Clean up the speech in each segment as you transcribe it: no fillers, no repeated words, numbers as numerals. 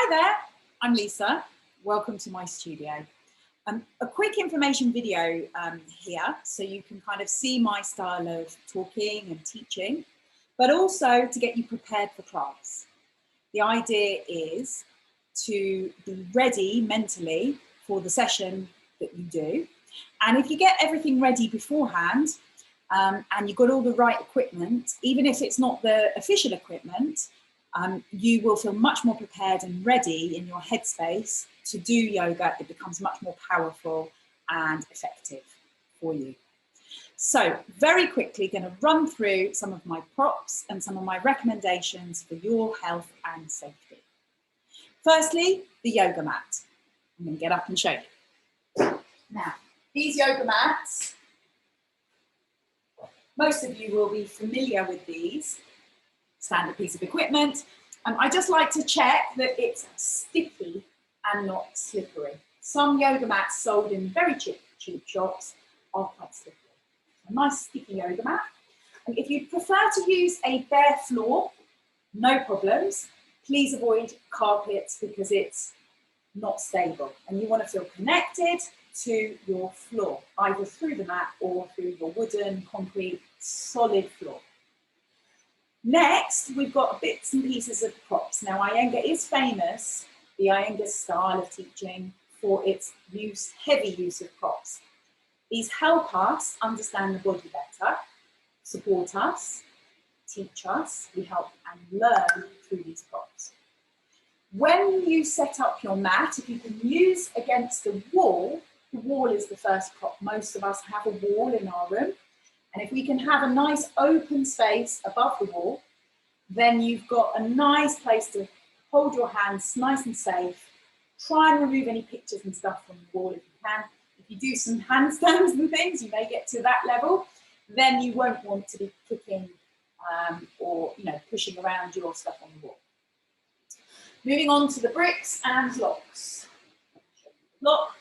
Hi there, I'm Lisa. Welcome to my studio. A quick information video here, so you can kind of see my style of talking and teaching, but also to get you prepared for class. The idea is to be ready mentally for the session that you do. And if you get everything ready beforehand, and you've got all the right equipment, even if it's not the official equipment, you will feel much more prepared and ready in your headspace to do yoga. It becomes much more powerful and effective for you. So very quickly, going to run through some of my props and some of my recommendations for your health and safety. Firstly, the yoga mat. I'm going to get up and show you. Now, these yoga mats, most of you will be familiar with these. Standard piece of equipment. I just like to check that it's sticky and not slippery. Some yoga mats sold in very cheap shops are quite slippery. A nice sticky yoga mat. And if you prefer to use a bare floor, no problems. Please avoid carpets because it's not stable and you want to feel connected to your floor, either through the mat or through your wooden, concrete, solid floor. Next, we've got bits and pieces of props. Now, Iyengar is famous, the Iyengar style of teaching, for its heavy use of props. These help us understand the body better, support us, teach us, we help and learn through these props. When you set up your mat, if you can use against the wall is the first prop. Most of us have a wall in our room. And if we can have a nice open space above the wall, then you've got a nice place to hold your hands nice and safe. Try and remove any pictures and stuff from the wall if you can. If you do some handstands and things, you may get to that level. Then you won't want to be kicking or pushing around your stuff on the wall. Moving on to the bricks and blocks. Block,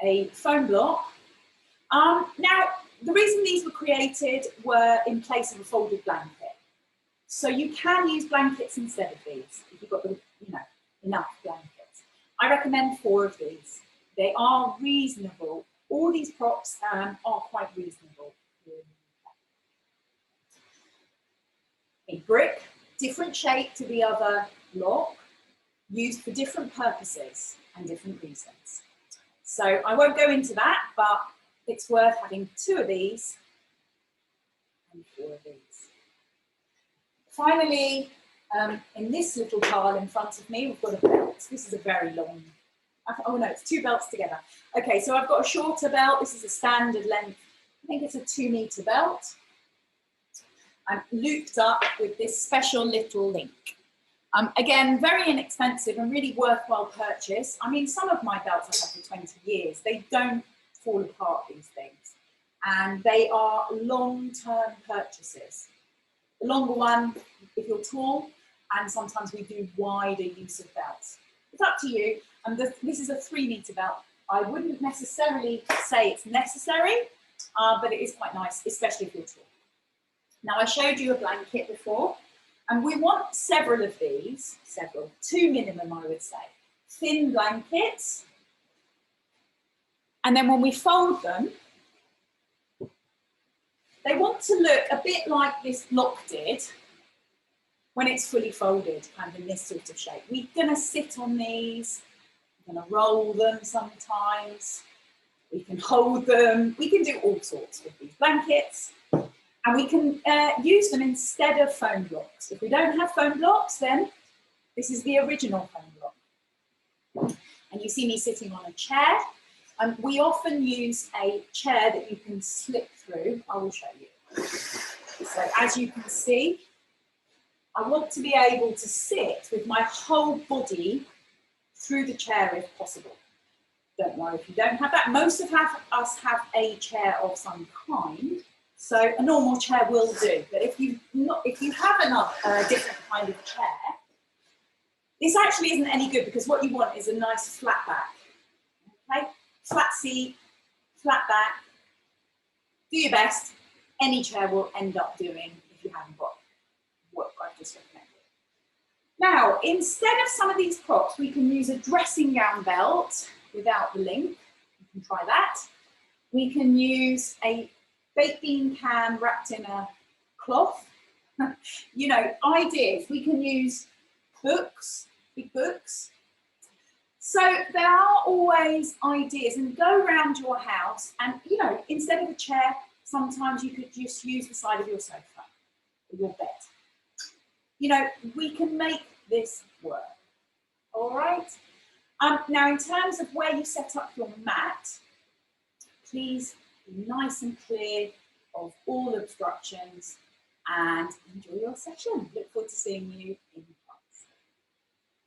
a foam block. Now, the reason these were created were in place of a folded blanket. So you can use blankets instead of these if you've got enough blankets. I recommend 4 of these. They are reasonable. All these props are quite reasonable. A brick, different shape to the other block, used for different purposes and different reasons. So I won't go into that, but it's worth having 2 of these and 4 of these. Finally, in this little pile in front of me, we've got a belt. This is a very long, oh no, it's 2 belts together. Okay, so I've got a shorter belt. This is a standard length. I think it's a 2-meter belt. I'm looped up with this special little link. Again, very inexpensive and really worthwhile purchase. I mean, some of my belts I've had for 20 years. They don't fall apart, these things. And they are long-term purchases. The longer one, if you're tall, and sometimes we do wider use of belts. It's up to you. And this is a 3-meter belt. I wouldn't necessarily say it's necessary, but it is quite nice, especially if you're tall. Now, I showed you a blanket before. And we want several of these, 2 minimum, I would say. Thin blankets. And then when we fold them, they want to look a bit like this block did when it's fully folded, kind of in this sort of shape. We're going to sit on these. We're going to roll them sometimes. We can hold them. We can do all sorts with these blankets. And we can use them instead of foam blocks. If we don't have foam blocks, then this is the original foam block. And you see me sitting on a chair. We often use a chair that you can slip through. I will show you. So as you can see, I want to be able to sit with my whole body through the chair if possible. Don't worry if you don't have that. Most of us have a chair of some kind. So a normal chair will do, but if you have a different kind of chair, this actually isn't any good because what you want is a nice flat back. Okay, flat seat, flat back. Do your best. Any chair will end up doing if you haven't got what I've just recommended. Now, instead of some of these props, we can use a dressing gown belt without the link. You can try that. We can use a baked bean can wrapped in a cloth. You know, ideas. We can use books, big books. So there are always ideas, and go around your house and, you know, instead of a chair, sometimes you could just use the side of your sofa or your bed. You know, we can make this work. All right. Now, in terms of where you set up your mat, please be nice and clear of all obstructions and enjoy your session. Look forward to seeing you in